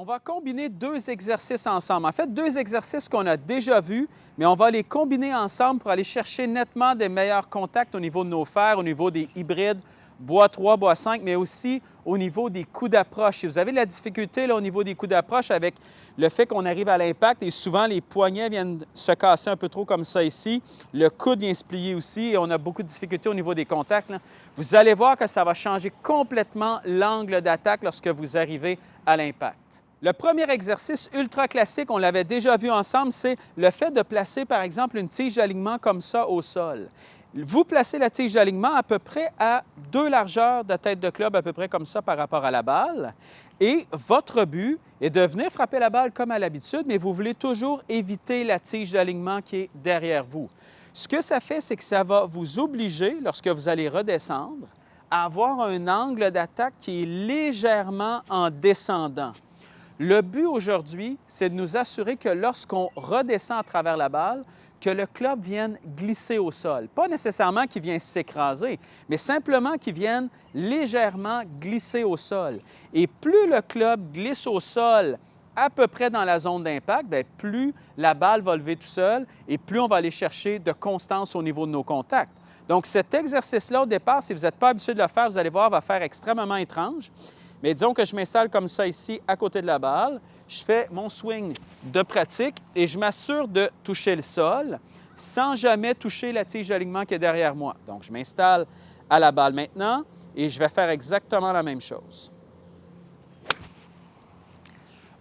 On va combiner deux exercices ensemble. En fait, deux exercices qu'on a déjà vus, mais on va les combiner ensemble pour aller chercher nettement des meilleurs contacts au niveau de nos fers, au niveau des hybrides, bois 3, bois 5, mais aussi au niveau des coups d'approche. Si vous avez de la difficulté là, au niveau des coups d'approche avec le fait qu'on arrive à l'impact et souvent les poignets viennent se casser un peu trop comme ça ici, le coude vient se plier aussi et on a beaucoup de difficultés au niveau des contacts, là. Vous allez voir que ça va changer complètement l'angle d'attaque lorsque vous arrivez à l'impact. Le premier exercice ultra classique, on l'avait déjà vu ensemble, c'est le fait de placer, par exemple, une tige d'alignement comme ça au sol. Vous placez la tige d'alignement à peu près à 2 largeurs de tête de club, à peu près comme ça par rapport à la balle. Et votre but est de venir frapper la balle comme à l'habitude, mais vous voulez toujours éviter la tige d'alignement qui est derrière vous. Ce que ça fait, c'est que ça va vous obliger, lorsque vous allez redescendre, à avoir un angle d'attaque qui est légèrement en descendant. Le but aujourd'hui, c'est de nous assurer que lorsqu'on redescend à travers la balle, que le club vienne glisser au sol. Pas nécessairement qu'il vienne s'écraser, mais simplement qu'il vienne légèrement glisser au sol. Et plus le club glisse au sol à peu près dans la zone d'impact, bien, plus la balle va lever tout seul et plus on va aller chercher de constance au niveau de nos contacts. Donc, cet exercice-là, au départ, si vous n'êtes pas habitué de le faire, vous allez voir, va faire extrêmement étrange. Mais disons que je m'installe comme ça ici, à côté de la balle. Je fais mon swing de pratique et je m'assure de toucher le sol sans jamais toucher la tige d'alignement qui est derrière moi. Donc, je m'installe à la balle maintenant et je vais faire exactement la même chose.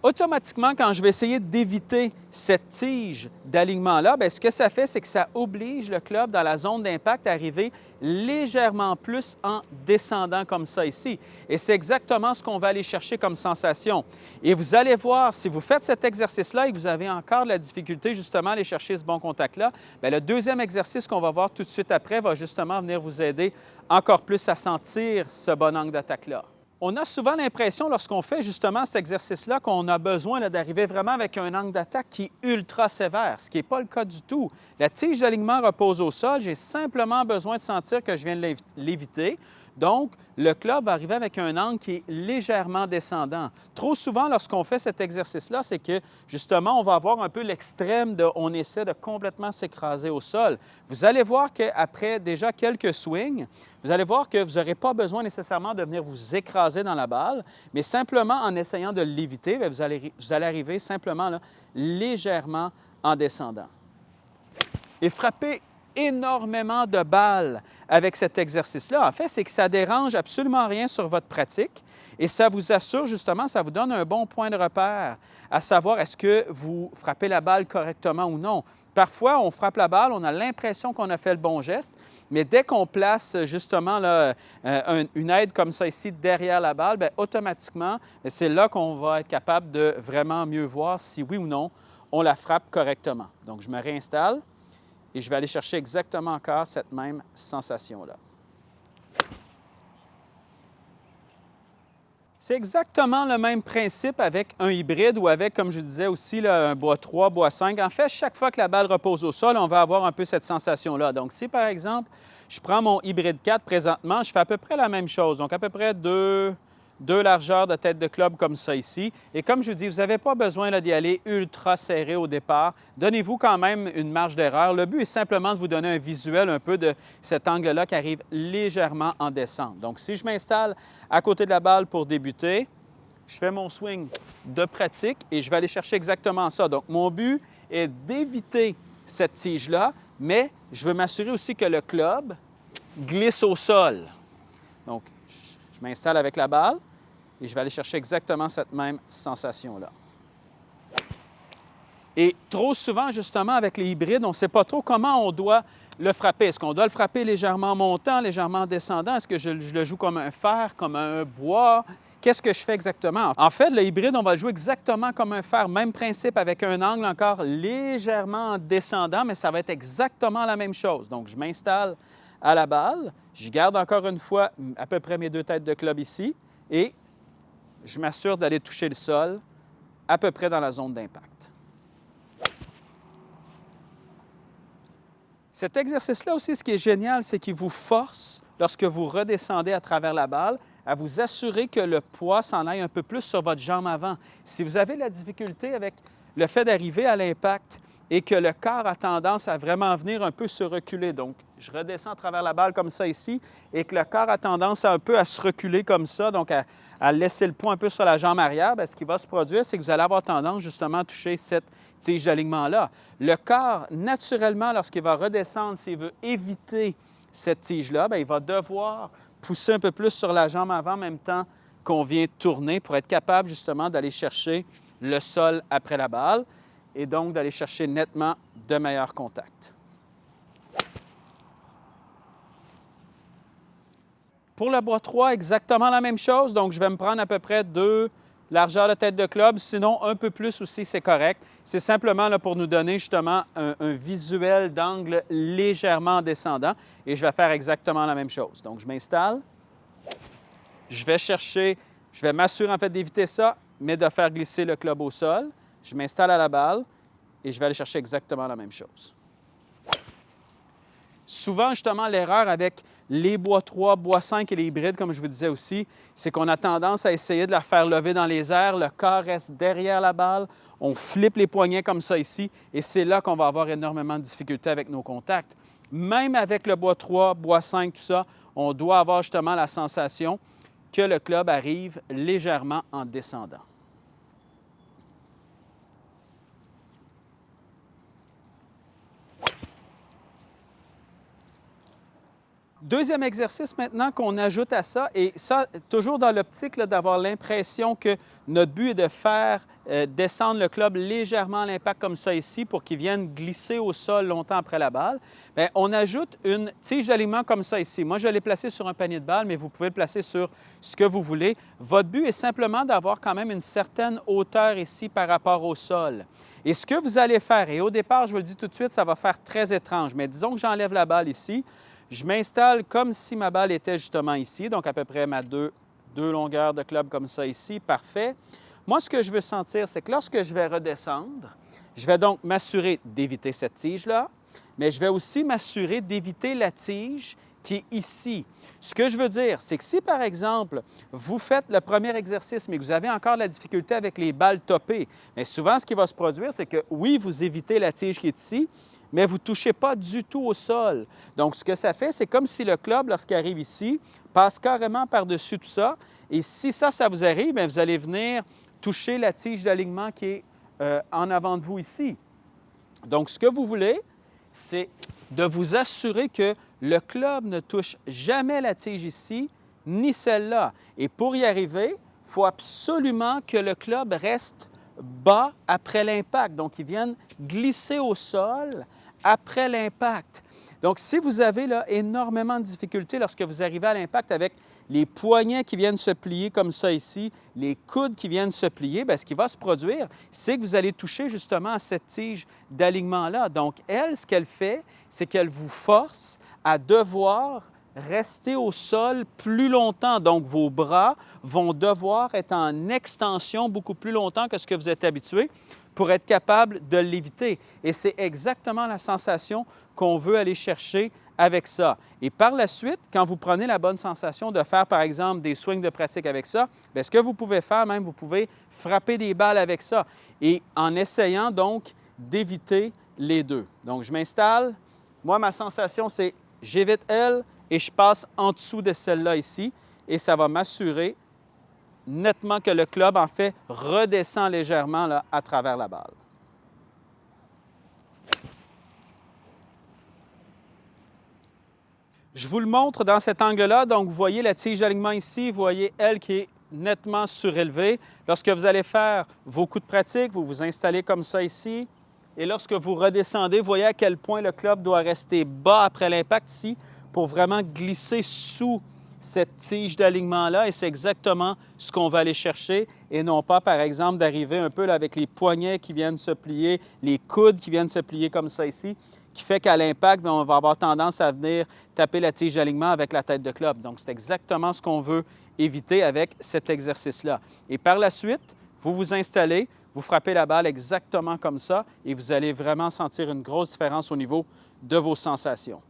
Automatiquement, quand je vais essayer d'éviter cette tige d'alignement-là, bien, ce que ça fait, c'est que ça oblige le club dans la zone d'impact à arriver légèrement plus en descendant comme ça ici. Et c'est exactement ce qu'on va aller chercher comme sensation. Et vous allez voir, si vous faites cet exercice-là et que vous avez encore de la difficulté justement à aller chercher ce bon contact-là, bien, le deuxième exercice qu'on va voir tout de suite après va justement venir vous aider encore plus à sentir ce bon angle d'attaque-là. On a souvent l'impression, lorsqu'on fait justement cet exercice-là, qu'on a besoin d'arriver vraiment avec un angle d'attaque qui est ultra sévère, ce qui n'est pas le cas du tout. La tige d'alignement repose au sol, j'ai simplement besoin de sentir que je viens de l'éviter. Donc, le club va arriver avec un angle qui est légèrement descendant. Trop souvent, lorsqu'on fait cet exercice-là, c'est que, justement, on va avoir un peu l'extrême de on essaie de complètement s'écraser au sol. Vous allez voir qu'après déjà quelques swings, vous allez voir que vous n'aurez pas besoin nécessairement de venir vous écraser dans la balle, mais simplement en essayant de l'éviter, vous allez arriver simplement là, légèrement en descendant. Et frapper énormément de balles avec cet exercice-là, en fait, c'est que ça ne dérange absolument rien sur votre pratique et ça vous assure justement, ça vous donne un bon point de repère, à savoir est-ce que vous frappez la balle correctement ou non. Parfois, on frappe la balle, on a l'impression qu'on a fait le bon geste, mais dès qu'on place justement là, une aide comme ça ici derrière la balle, bien, automatiquement, c'est là qu'on va être capable de vraiment mieux voir si oui ou non on la frappe correctement. Donc, je me réinstalle. Et je vais aller chercher exactement encore cette même sensation-là. C'est exactement le même principe avec un hybride ou avec, comme je disais aussi, là, un bois 3, bois 5. En fait, chaque fois que la balle repose au sol, on va avoir un peu cette sensation-là. Donc, si par exemple, je prends mon hybride 4 présentement, je fais à peu près la même chose. Donc, à peu près deux largeurs de tête de club comme ça ici. Et comme je vous dis, vous n'avez pas besoin d'y aller ultra serré au départ. Donnez-vous quand même une marge d'erreur. Le but est simplement de vous donner un visuel un peu de cet angle-là qui arrive légèrement en descente. Donc, si je m'installe à côté de la balle pour débuter, je fais mon swing de pratique et je vais aller chercher exactement ça. Donc, mon but est d'éviter cette tige-là, mais je veux m'assurer aussi que le club glisse au sol. Donc, je m'installe avec la balle. Et je vais aller chercher exactement cette même sensation-là. Et trop souvent, justement, avec les hybrides, on ne sait pas trop comment on doit le frapper. Est-ce qu'on doit le frapper légèrement montant, légèrement descendant? Est-ce que je le joue comme un fer, comme un bois? Qu'est-ce que je fais exactement? En fait, le hybride, on va le jouer exactement comme un fer. Même principe avec un angle encore légèrement descendant, mais ça va être exactement la même chose. Donc, je m'installe à la balle. Je garde encore une fois à peu près mes 2 têtes de club ici et je m'assure d'aller toucher le sol à peu près dans la zone d'impact. Cet exercice-là aussi, ce qui est génial, c'est qu'il vous force, lorsque vous redescendez à travers la balle, à vous assurer que le poids s'en aille un peu plus sur votre jambe avant. Si vous avez de la difficulté avec le fait d'arriver à l'impact et que le corps a tendance à vraiment venir un peu se reculer, donc je redescends à travers la balle comme ça ici, et que le corps a tendance un peu à se reculer comme ça, donc à laisser le poids un peu sur la jambe arrière, bien, ce qui va se produire, c'est que vous allez avoir tendance justement à toucher cette tige d'alignement-là. Le corps, naturellement, lorsqu'il va redescendre, s'il veut éviter cette tige-là, bien, il va devoir pousser un peu plus sur la jambe avant en même temps qu'on vient tourner pour être capable justement d'aller chercher le sol après la balle et donc d'aller chercher nettement de meilleurs contacts. Pour le bois 3, exactement la même chose. Donc, je vais me prendre à peu près 2 largeurs de tête de club. Sinon, un peu plus aussi, c'est correct. C'est simplement là, pour nous donner justement un visuel d'angle légèrement descendant. Et je vais faire exactement la même chose. Donc, je m'installe. Je vais m'assurer en fait d'éviter ça, mais de faire glisser le club au sol. Je m'installe à la balle et je vais aller chercher exactement la même chose. Souvent, justement, l'erreur avec les bois 3, bois 5 et les hybrides, comme je vous disais aussi, c'est qu'on a tendance à essayer de la faire lever dans les airs. Le corps reste derrière la balle. On flippe les poignets comme ça ici et c'est là qu'on va avoir énormément de difficultés avec nos contacts. Même avec le bois 3, bois 5, tout ça, on doit avoir justement la sensation que le club arrive légèrement en descendant. Deuxième exercice maintenant qu'on ajoute à ça, et ça, toujours dans l'optique d'avoir l'impression que notre but est de faire descendre le club légèrement à l'impact comme ça ici pour qu'il vienne glisser au sol longtemps après la balle. Bien, on ajoute une tige d'alignement comme ça ici. Moi, je l'ai placé sur un panier de balle, mais vous pouvez le placer sur ce que vous voulez. Votre but est simplement d'avoir quand même une certaine hauteur ici par rapport au sol. Et ce que vous allez faire, et au départ, je vous le dis tout de suite, ça va faire très étrange, mais disons que j'enlève la balle ici. Je m'installe comme si ma balle était justement ici, donc à peu près ma deux longueurs de club comme ça ici, parfait. Moi, ce que je veux sentir, c'est que lorsque je vais redescendre, je vais donc m'assurer d'éviter cette tige-là, mais je vais aussi m'assurer d'éviter la tige qui est ici. Ce que je veux dire, c'est que si, par exemple, vous faites le premier exercice, mais que vous avez encore de la difficulté avec les balles topées, bien souvent, ce qui va se produire, c'est que oui, vous évitez la tige qui est ici, mais vous ne touchez pas du tout au sol. Donc, ce que ça fait, c'est comme si le club, lorsqu'il arrive ici, passe carrément par-dessus tout ça. Et si ça vous arrive, bien, vous allez venir toucher la tige d'alignement qui est en avant de vous ici. Donc, ce que vous voulez, c'est de vous assurer que le club ne touche jamais la tige ici, ni celle-là. Et pour y arriver, il faut absolument que le club reste bas après l'impact. Donc, ils viennent glisser au sol après l'impact. Donc, si vous avez là, énormément de difficultés lorsque vous arrivez à l'impact avec les poignets qui viennent se plier comme ça ici, les coudes qui viennent se plier, bien, ce qui va se produire, c'est que vous allez toucher justement à cette tige d'alignement-là. Donc, elle, ce qu'elle fait, c'est qu'elle vous force à devoir rester au sol plus longtemps. Donc, vos bras vont devoir être en extension beaucoup plus longtemps que ce que vous êtes habitué pour être capable de l'éviter. Et c'est exactement la sensation qu'on veut aller chercher avec ça. Et par la suite, quand vous prenez la bonne sensation de faire, par exemple, des swings de pratique avec ça, bien, ce que vous pouvez faire même, vous pouvez frapper des balles avec ça et en essayant donc d'éviter les deux. Donc, je m'installe. Moi, ma sensation, c'est j'évite elle et je passe en dessous de celle-là ici et ça va m'assurer nettement que le club, en fait, redescend légèrement là, à travers la balle. Je vous le montre dans cet angle-là. Donc, vous voyez la tige d'alignement ici. Vous voyez elle qui est nettement surélevée. Lorsque vous allez faire vos coups de pratique, vous vous installez comme ça ici. Et lorsque vous redescendez, vous voyez à quel point le club doit rester bas après l'impact ici pour vraiment glisser sous cette tige d'alignement-là. Et c'est exactement ce qu'on va aller chercher et non pas, par exemple, d'arriver un peu là, avec les poignets qui viennent se plier, les coudes qui viennent se plier comme ça ici, qui fait qu'à l'impact, bien, on va avoir tendance à venir taper la tige d'alignement avec la tête de club. Donc, c'est exactement ce qu'on veut éviter avec cet exercice-là. Et par la suite, vous vous installez, vous frappez la balle exactement comme ça et vous allez vraiment sentir une grosse différence au niveau de vos sensations.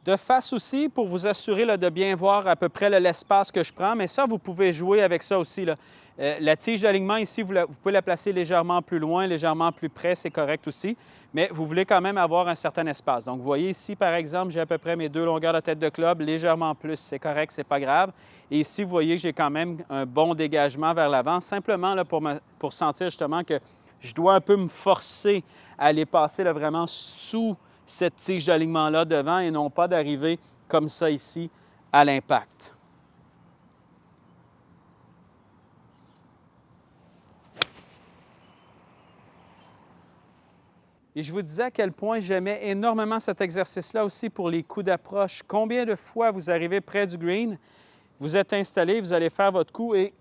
De face aussi, pour vous assurer là, de bien voir à peu près l'espace que je prends, mais ça, vous pouvez jouer avec ça aussi, là. La tige d'alignement ici, vous pouvez la placer légèrement plus loin, légèrement plus près, c'est correct aussi, mais vous voulez quand même avoir un certain espace. Donc, vous voyez ici, par exemple, j'ai à peu près mes 2 longueurs de tête de club, légèrement plus, c'est correct, c'est pas grave. Et ici, vous voyez que j'ai quand même un bon dégagement vers l'avant, simplement là, pour sentir justement que je dois un peu me forcer à aller passer là, vraiment sous cette tige d'alignement-là devant et non pas d'arriver comme ça ici à l'impact. Et je vous disais à quel point j'aimais énormément cet exercice-là aussi pour les coups d'approche. Combien de fois vous arrivez près du green, vous êtes installé, vous allez faire votre coup et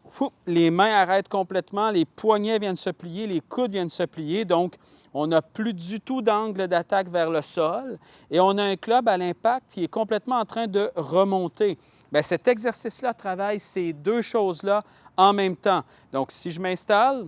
les mains arrêtent complètement, les poignets viennent se plier, les coudes viennent se plier. Donc, on n'a plus du tout d'angle d'attaque vers le sol et on a un club à l'impact qui est complètement en train de remonter. Bien, cet exercice-là travaille ces deux choses-là en même temps. Donc, si je m'installe,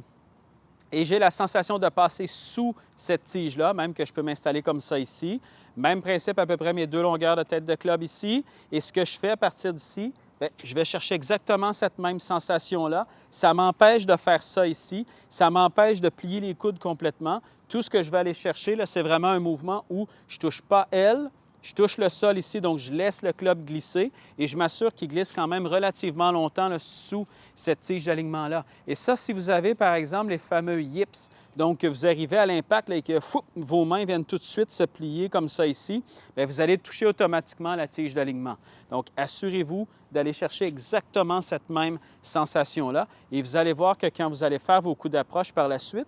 et j'ai la sensation de passer sous cette tige-là, même que je peux m'installer comme ça ici. Même principe, à peu près mes 2 longueurs de tête de club ici. Et ce que je fais à partir d'ici, bien, je vais chercher exactement cette même sensation-là. Ça m'empêche de faire ça ici. Ça m'empêche de plier les coudes complètement. Tout ce que je vais aller chercher, là, c'est vraiment un mouvement où je ne touche pas elle, je touche le sol ici, donc je laisse le club glisser et je m'assure qu'il glisse quand même relativement longtemps là, sous cette tige d'alignement-là. Et ça, si vous avez, par exemple, les fameux yips, donc vous arrivez à l'impact et que vos mains viennent tout de suite se plier comme ça ici, bien, vous allez toucher automatiquement la tige d'alignement. Donc, assurez-vous d'aller chercher exactement cette même sensation-là et vous allez voir que quand vous allez faire vos coups d'approche par la suite,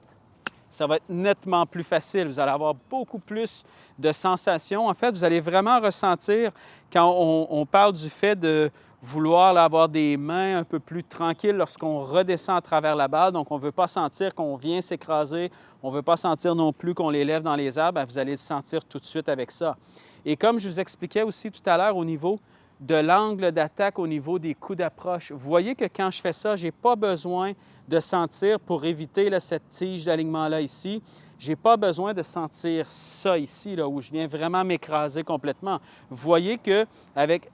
ça va être nettement plus facile. Vous allez avoir beaucoup plus de sensations. En fait, vous allez vraiment ressentir, quand on parle du fait de vouloir là, avoir des mains un peu plus tranquilles lorsqu'on redescend à travers la balle. Donc, on ne veut pas sentir qu'on vient s'écraser. On ne veut pas sentir non plus qu'on les lève dans les airs. Bien, vous allez le sentir tout de suite avec ça. Et comme je vous expliquais aussi tout à l'heure au niveau de l'angle d'attaque au niveau des coups d'approche. Vous voyez que quand je fais ça, je n'ai pas besoin de sentir, pour éviter là, cette tige d'alignement-là ici, je n'ai pas besoin de sentir ça ici, là, où je viens vraiment m'écraser complètement. Vous voyez qu'avec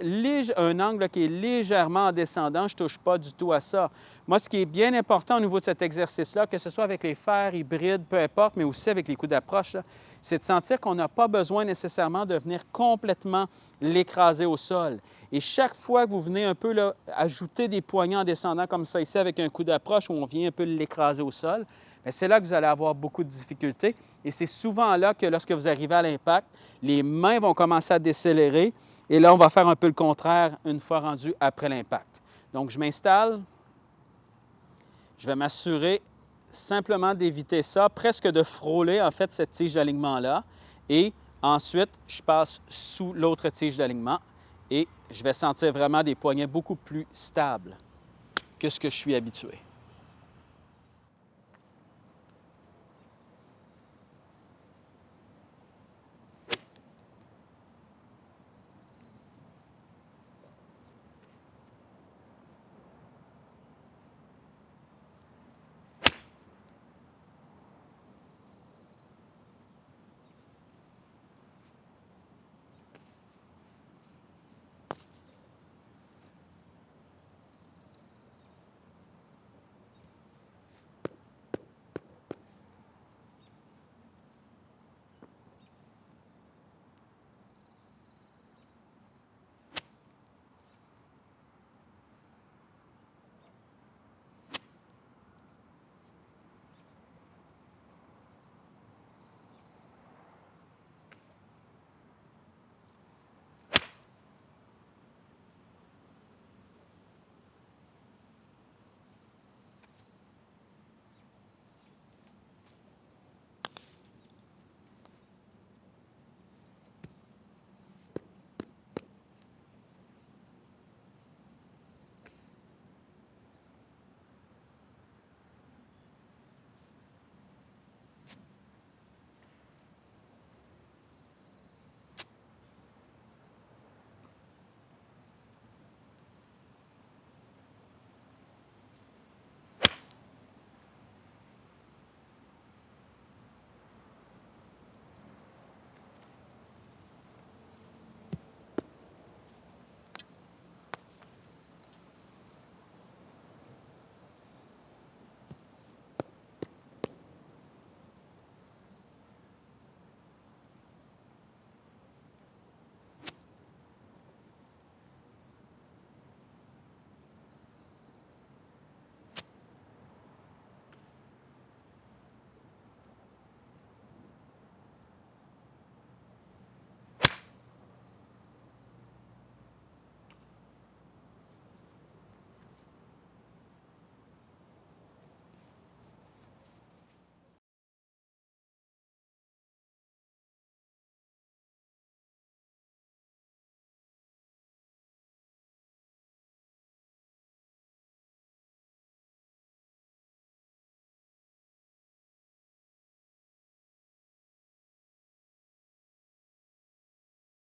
un angle qui est légèrement en descendant, je ne touche pas du tout à ça. Moi, ce qui est bien important au niveau de cet exercice-là, que ce soit avec les fers, hybrides, peu importe, mais aussi avec les coups d'approche, c'est de sentir qu'on n'a pas besoin nécessairement de venir complètement l'écraser au sol. Et chaque fois que vous venez un peu là, ajouter des poignets en descendant comme ça ici avec un coup d'approche où on vient un peu l'écraser au sol, c'est là que vous allez avoir beaucoup de difficultés. Et c'est souvent là que lorsque vous arrivez à l'impact, les mains vont commencer à décélérer. Et là, on va faire un peu le contraire une fois rendu après l'impact. Donc, je m'installe. Je vais m'assurer simplement d'éviter ça, presque de frôler en fait cette tige d'alignement-là. Et ensuite, je passe sous l'autre tige d'alignement et je vais sentir vraiment des poignets beaucoup plus stables que ce que je suis habitué.